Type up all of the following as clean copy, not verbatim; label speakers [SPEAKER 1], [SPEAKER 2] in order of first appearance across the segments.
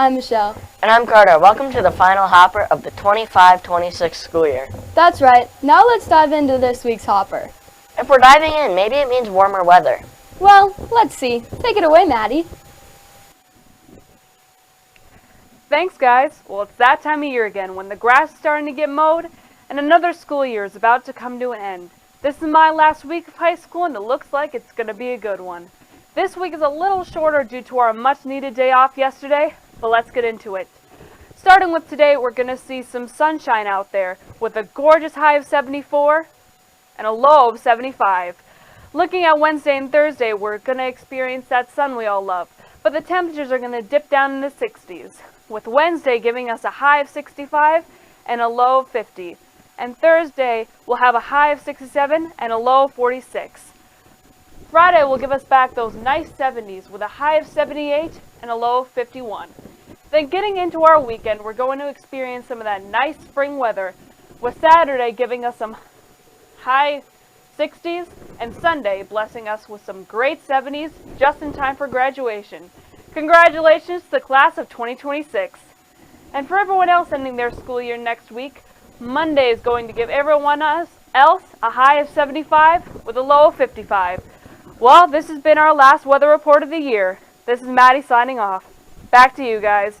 [SPEAKER 1] I'm Michelle.
[SPEAKER 2] And I'm Carter. Welcome to the final hopper of the 25-26 school year.
[SPEAKER 1] That's right. Now let's dive into this week's hopper.
[SPEAKER 2] If we're diving in, maybe it means warmer weather.
[SPEAKER 1] Well, let's see. Take it away, Maddie.
[SPEAKER 3] Thanks, guys. Well, it's that time of year again when the grass is starting to get mowed and another school year is about to come to an end. This is my last week of high school and it looks like it's going to be a good one. This week is a little shorter due to our much-needed day off yesterday, but let's get into it. Starting with today, we're going to see some sunshine out there with a gorgeous high of 74 and a low of 75. Looking at Wednesday and Thursday, we're going to experience that sun we all love, but the temperatures are going to dip down in the 60s, with Wednesday giving us a high of 65 and a low of 50. And Thursday will have a high of 67 and a low of 46. Friday will give us back those nice 70s with a high of 78 and a low of 51. Then getting into our weekend, we're going to experience some of that nice spring weather, with Saturday giving us some high 60s and Sunday blessing us with some great 70s just in time for graduation. Congratulations to the class of 2026. And for everyone else ending their school year next week, Monday is going to give everyone else a high of 75 with a low of 55. Well, this has been our last weather report of the year. This is Maddie signing off. Back to you guys.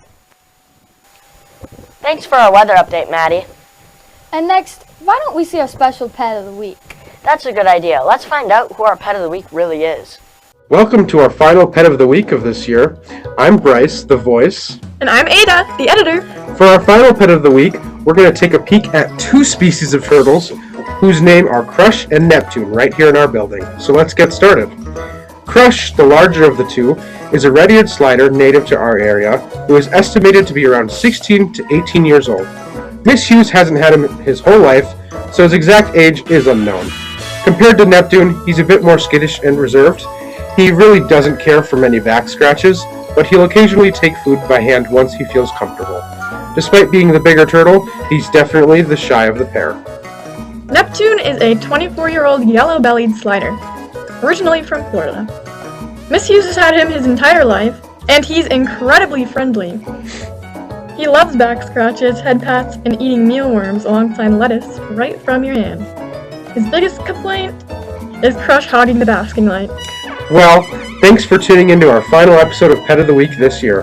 [SPEAKER 2] Thanks for our weather update, Maddie.
[SPEAKER 1] And next, why don't we see our special pet of the week?
[SPEAKER 2] That's a good idea. Let's find out who our pet of the week really is.
[SPEAKER 4] Welcome to our final pet of the week of this year. I'm Bryce, the voice.
[SPEAKER 5] And I'm Ada, the editor.
[SPEAKER 4] For our final pet of the week, we're going to take a peek at two species of turtles whose name are Crush and Neptune right here in our building. So let's get started. Crush, the larger of the two, is a red-eared slider native to our area who is estimated to be around 16 to 18 years old. Miss Hughes hasn't had him his whole life, so his exact age is unknown. Compared to Neptune, he's a bit more skittish and reserved. He really doesn't care for many back scratches, but he'll occasionally take food by hand once he feels comfortable. Despite being the bigger turtle, he's definitely the shy of the pair.
[SPEAKER 5] Neptune is a 24-year-old yellow-bellied slider, originally from Florida. Miss Hughes has had him his entire life, and he's incredibly friendly. He loves back scratches, head pats, and eating mealworms alongside lettuce right from your hand. His biggest complaint is Crush hogging the basking light.
[SPEAKER 4] Well, thanks for tuning into our final episode of Pet of the Week this year.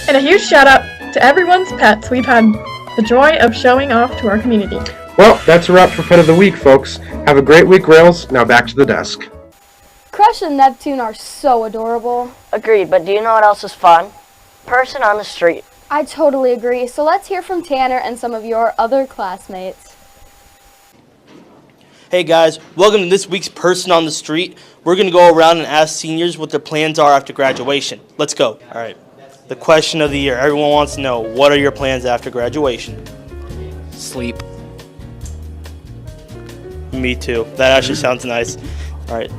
[SPEAKER 5] And a huge shout out to everyone's pets we've had the joy of showing off to our community.
[SPEAKER 4] Well, that's a wrap for Pet of the Week, folks. Have a great week, Rails. Now back to the desk.
[SPEAKER 1] Crush and Neptune are so adorable.
[SPEAKER 2] Agreed, but do you know what else is fun? Person on the street.
[SPEAKER 1] I totally agree. So let's hear from Tanner and some of your other classmates.
[SPEAKER 6] Hey guys, welcome to this week's Person on the Street. We're going to go around and ask seniors what their plans are after graduation. Let's go. All right. The question of the year. Everyone wants to know, what are your plans after graduation?
[SPEAKER 7] Sleep.
[SPEAKER 6] Me too. That actually sounds nice. All right.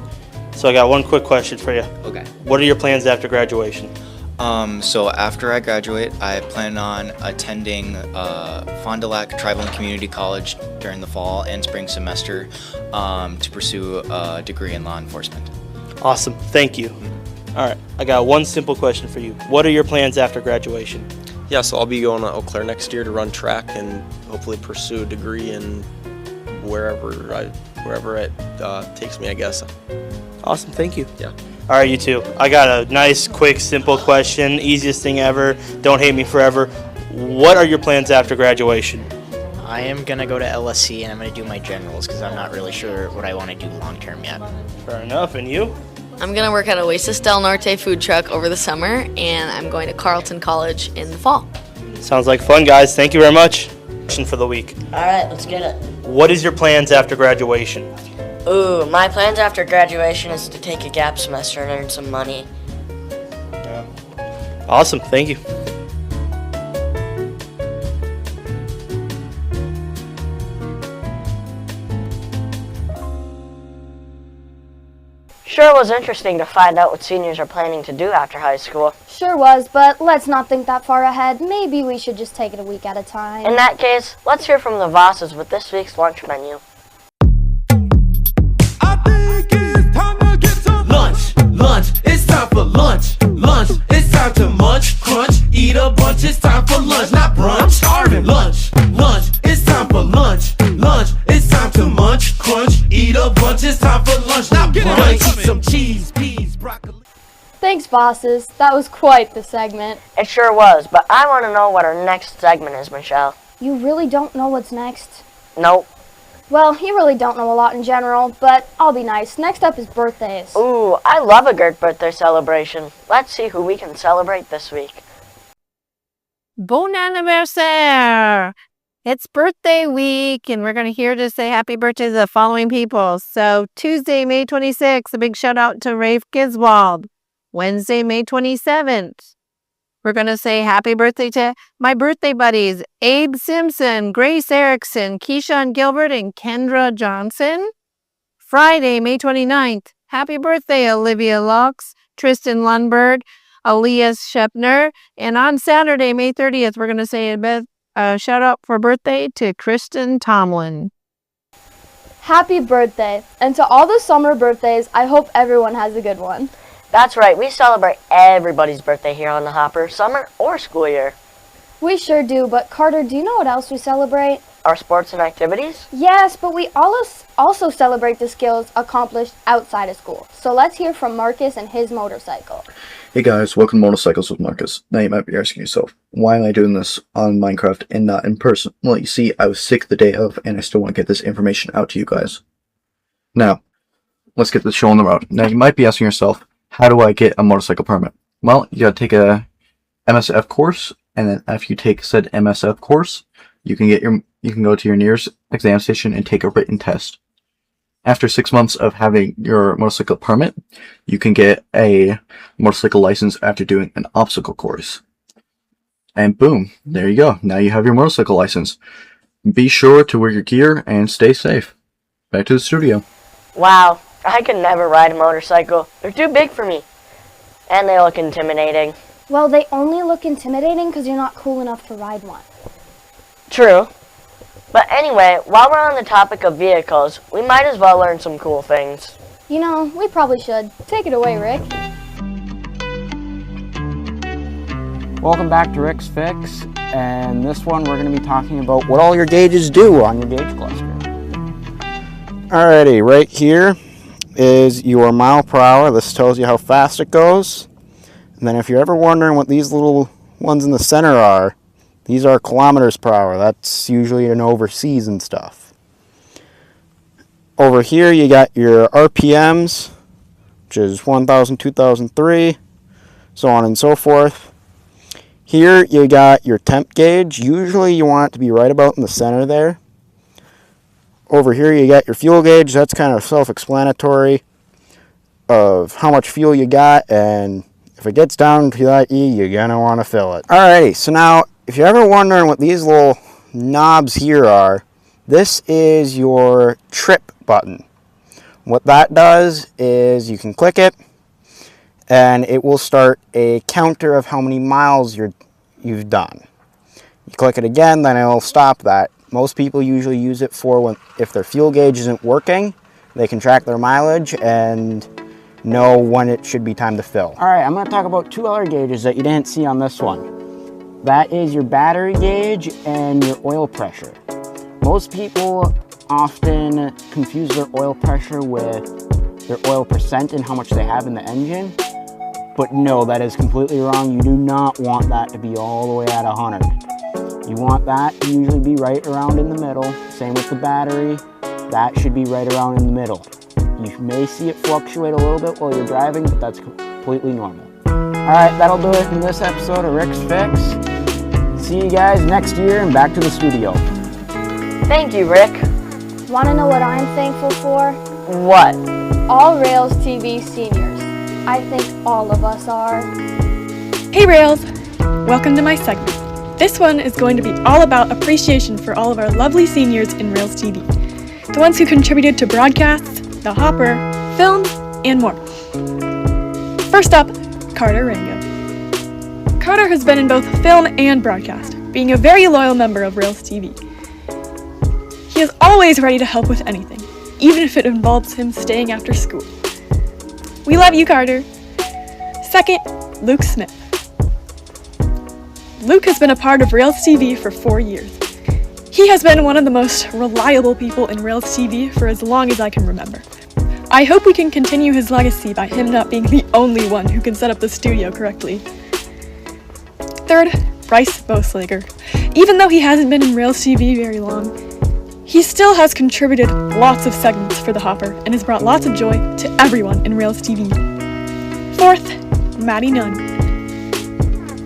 [SPEAKER 6] So I got one quick question for you.
[SPEAKER 7] Okay.
[SPEAKER 6] What are your plans after graduation?
[SPEAKER 7] So after I graduate, I plan on attending Fond du Lac Tribal and Community College during the fall and spring semester to pursue a degree in law enforcement.
[SPEAKER 6] Awesome. Thank you. All right. I got one simple question for you. What are your plans after graduation?
[SPEAKER 8] Yeah, so I'll be going to Eau Claire next year to run track and hopefully pursue a degree in wherever it takes me, I guess.
[SPEAKER 6] Awesome. Thank you.
[SPEAKER 8] Yeah.
[SPEAKER 6] All right, you two. I got a nice, quick, simple question. Easiest thing ever. Don't hate me forever. What are your plans after graduation?
[SPEAKER 9] I am going to go to LSC and I'm going to do my generals because I'm not really sure what I want to do long term yet.
[SPEAKER 6] Fair enough. And you?
[SPEAKER 10] I'm going to work at Oasis Del Norte food truck over the summer, and I'm going to Carleton College in the fall.
[SPEAKER 6] Sounds like fun, guys. Thank you very much. Question for the week.
[SPEAKER 2] All right, let's get it.
[SPEAKER 6] What is your plans after graduation?
[SPEAKER 2] Ooh, my plans after graduation is to take a gap semester and earn some money.
[SPEAKER 6] Yeah. Awesome. Thank you.
[SPEAKER 2] Sure was interesting to find out what seniors are planning to do after high school.
[SPEAKER 1] Sure was, but let's not think that far ahead. Maybe we should just take it a week at a time.
[SPEAKER 2] In that case, let's hear from the Vosses with this week's lunch menu.
[SPEAKER 11] Lunch, it's time for lunch, it's time to munch, crunch, eat a bunch love brunch. It's time for lunch. Now get it. Eat some cheese, peas, broccoli.
[SPEAKER 1] Thanks, bosses. That was quite the segment.
[SPEAKER 2] It sure was, but I want to know what our next segment is, Michelle.
[SPEAKER 1] You really don't know what's next?
[SPEAKER 2] Nope.
[SPEAKER 1] Well, you really don't know a lot in general, but I'll be nice. Next up is birthdays.
[SPEAKER 2] Ooh, I love a good birthday celebration. Let's see who we can celebrate this week.
[SPEAKER 12] Bon anniversaire! It's birthday week, and we're going to here to say happy birthday to the following people. So, Tuesday, May 26th, a big shout out to Rafe Giswald. Wednesday, May 27th, we're going to say happy birthday to my birthday buddies, Abe Simpson, Grace Erickson, Keyshawn Gilbert, and Kendra Johnson. Friday, May 29th, happy birthday, Olivia Lux, Tristan Lundberg, Elias Shepner. And on Saturday, May 30th, we're going to say a shout out for birthday to Kristen Tomlin.
[SPEAKER 1] Happy birthday. And to all the summer birthdays, I hope everyone has a good one.
[SPEAKER 2] That's right, we celebrate everybody's birthday here on the Hopper, summer or school year.
[SPEAKER 1] We sure do, but Carter, do you know what else we celebrate?
[SPEAKER 2] Our sports and activities?
[SPEAKER 1] Yes, but we also celebrate the skills accomplished outside of school. So let's hear from Marcus and his motorcycle.
[SPEAKER 13] Hey guys, welcome to Motorcycles with Marcus. Now you might be asking yourself, why am I doing this on Minecraft and not in person? Well, you see, I was sick the day of, and I still want to get this information out to you guys. Now, let's get the show on the road. Now you might be asking yourself, how do I get a motorcycle permit? Well, you gotta take a MSF course, and then after you take said MSF course, you can go to your nearest exam station and take a written test. After 6 months of having your motorcycle permit, you can get a motorcycle license after doing an obstacle course. And boom, there you go. Now you have your motorcycle license. Be sure to wear your gear and stay safe. Back to the studio.
[SPEAKER 2] Wow, I could never ride a motorcycle. They're too big for me. And they look intimidating.
[SPEAKER 1] Well, they only look intimidating because you're not cool enough to ride one.
[SPEAKER 2] True. But anyway, while we're on the topic of vehicles, we might as well learn some cool things.
[SPEAKER 1] You know, we probably should. Take it away, Rick.
[SPEAKER 14] Welcome back to Rick's Fix, and this one we're going to be talking about what all your gauges do on your gauge cluster. Alrighty, right here is your mile per hour. This tells you how fast it goes. And then if you're ever wondering what these little ones in the center are, these are kilometers per hour. That's usually in overseas and stuff. Over here you got your RPMs, which is 1,000, 2,003, so on and so forth. Here you got your temp gauge. Usually you want it to be right about in the center there. Over here you got your fuel gauge. That's kind of self-explanatory of how much fuel you got, and if it gets down to that E, you're gonna want to fill it. Alrighty, so now if you're ever wondering what these little knobs here are, this is your trip button. What that does is you can click it and it will start a counter of how many miles you've done. You click it again, then it'll stop that. Most people usually use it for if their fuel gauge isn't working, they can track their mileage and know when it should be time to fill. Alright, I'm going to talk about two other gauges that you didn't see on this one. That is your battery gauge and your oil pressure. Most people often confuse their oil pressure with their oil percent and how much they have in the engine. But no, that is completely wrong. You do not want that to be all the way at 100. You want that to usually be right around in the middle. Same with the battery. That should be right around in the middle. You may see it fluctuate a little bit while you're driving, but that's completely normal. Alright, that'll do it in this episode of Rick's Fix. See you guys next year and back to the studio.
[SPEAKER 2] Thank you, Rick.
[SPEAKER 1] Want to know what I'm thankful for?
[SPEAKER 2] What?
[SPEAKER 1] All Rails TV seniors. I think all of us are.
[SPEAKER 15] Hey Rails! Welcome to my segment. This one is going to be all about appreciation for all of our lovely seniors in Rails TV. The ones who contributed to broadcasts, the Hopper, films, and more. First up, Carter Rango. Carter has been in both film and broadcast, being a very loyal member of Rails TV. He is always ready to help with anything, even if it involves him staying after school. We love you, Carter. Second, Luke Smith. Luke has been a part of Rails TV for 4 years. He has been one of the most reliable people in Rails TV for as long as I can remember. I hope we can continue his legacy by him not being the only one who can set up the studio correctly. Third, Bryce Boslager. Even though he hasn't been in Rails TV very long, he still has contributed lots of segments for the Hopper and has brought lots of joy to everyone in Rails TV. Fourth, Maddie Nunn.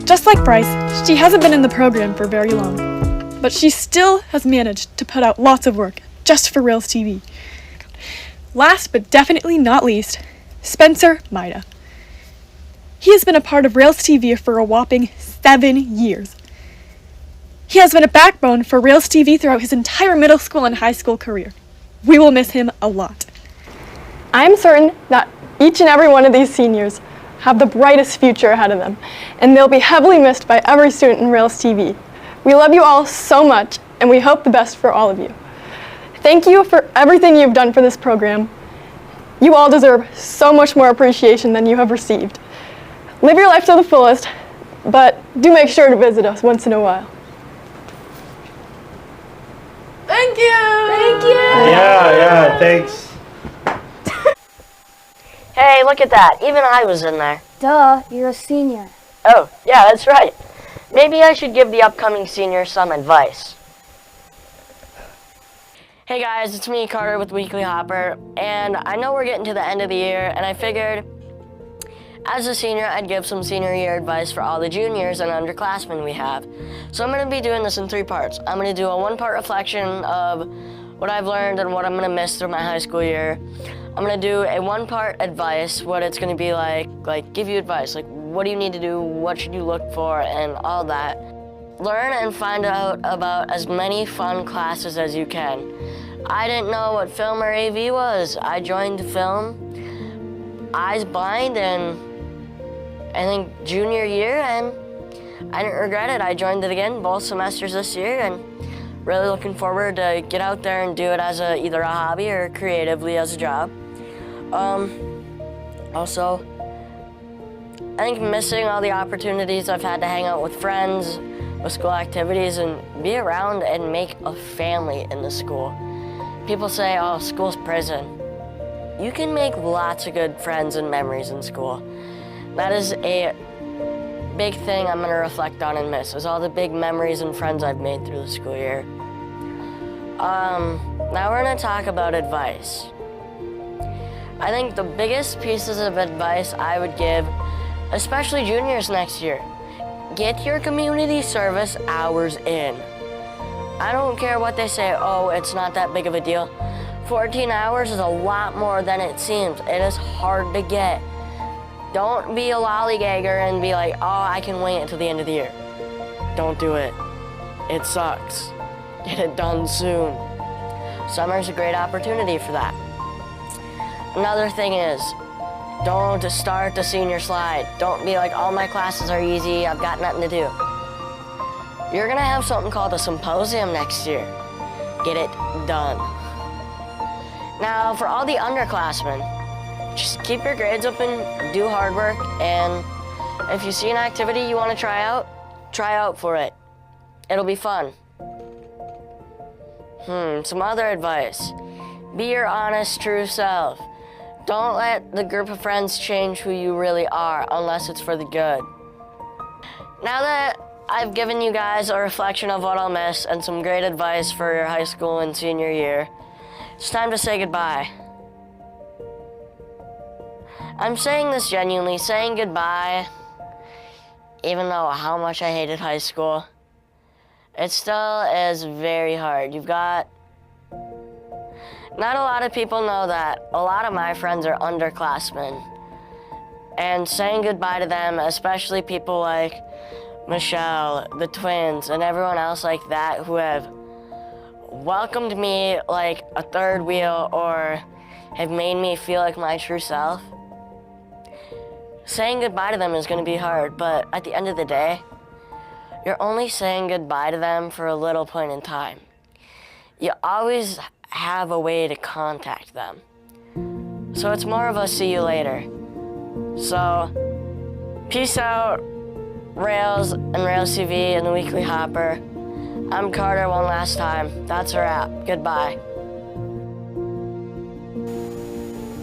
[SPEAKER 15] Just like Bryce, she hasn't been in the program for very long, but she still has managed to put out lots of work just for Rails TV. Last but definitely not least, Spencer Maida. He has been a part of Rails TV for a whopping 7 years. He has been a backbone for Rails TV throughout his entire middle school and high school career. We will miss him a lot. I am certain that each and every one of these seniors have the brightest future ahead of them, and they'll be heavily missed by every student in Rails TV. We love you all so much, and we hope the best for all of you. Thank you for everything you've done for this program. You all deserve so much more appreciation than you have received. Live your life to the fullest, but do make sure to visit us once in a while. Thank you! Thank you!
[SPEAKER 6] Yeah, thanks.
[SPEAKER 2] Hey, look at that. Even I was in there.
[SPEAKER 1] Duh, you're a senior.
[SPEAKER 2] Oh, yeah, that's right. Maybe I should give the upcoming seniors some advice. Hey guys, it's me, Carter, with Weekly Hopper, and I know we're getting to the end of the year, and I figured as a senior, I'd give some senior year advice for all the juniors and underclassmen we have. So I'm going to be doing this in 3 parts. I'm going to do a 1-part reflection of what I've learned and what I'm going to miss through my high school year. I'm going to do a 1-part advice, what it's going to be like give you advice, like what do you need to do, what should you look for, and all that. Learn and find out about as many fun classes as you can. I didn't know what film or AV was. I joined film, eyes blind, and I think junior year, and I didn't regret it. I joined it again both semesters this year, and really looking forward to get out there and do it as either a hobby or creatively as a job. Also, I think missing all the opportunities I've had to hang out with friends, with school activities, and be around and make a family in the school. People say, oh, school's prison. You can make lots of good friends and memories in school. That is a big thing I'm gonna reflect on and miss, is all the big memories and friends I've made through the school year. Now we're gonna talk about advice. I think the biggest pieces of advice I would give, especially juniors next year, get your community service hours in. I don't care what they say, oh, it's not that big of a deal. 14 hours is a lot more than it seems. It is hard to get. Don't be a lollygagger and be like, oh, I can wait until the end of the year. Don't do it. It sucks. Get it done soon. Summer's a great opportunity for that. Another thing is, don't start the senior slide. Don't be like, all my classes are easy, I've got nothing to do. You're gonna have something called a symposium next year. Get it done. Now, for all the underclassmen, just keep your grades up and do hard work, and if you see an activity you want to try out for it. It'll be fun. Some other advice. Be your honest, true self. Don't let the group of friends change who you really are unless it's for the good. Now that I've given you guys a reflection of what I'll miss and some great advice for your high school and senior year, it's time to say goodbye. I'm saying this genuinely, saying goodbye, even though how much I hated high school, it still is very hard. Not a lot of people know that a lot of my friends are underclassmen. And saying goodbye to them, especially people like Michelle, the twins, and everyone else like that who have welcomed me like a third wheel or have made me feel like my true self. Saying goodbye to them is going to be hard, but at the end of the day, you're only saying goodbye to them for a little point in time. You always have a way to contact them. So it's more of a see you later. So, peace out, Rails and Rails TV and the Weekly Hopper. I'm Carter one last time. That's a wrap. Goodbye.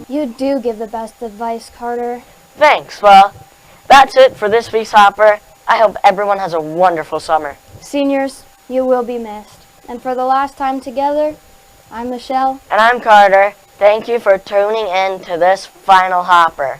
[SPEAKER 1] You do give the best advice, Carter.
[SPEAKER 2] Thanks. Well, that's it for this week's Hopper. I hope everyone has a wonderful summer.
[SPEAKER 1] Seniors, you will be missed. And for the last time together, I'm Michelle.
[SPEAKER 2] And I'm Carter. Thank you for tuning in to this final Hopper.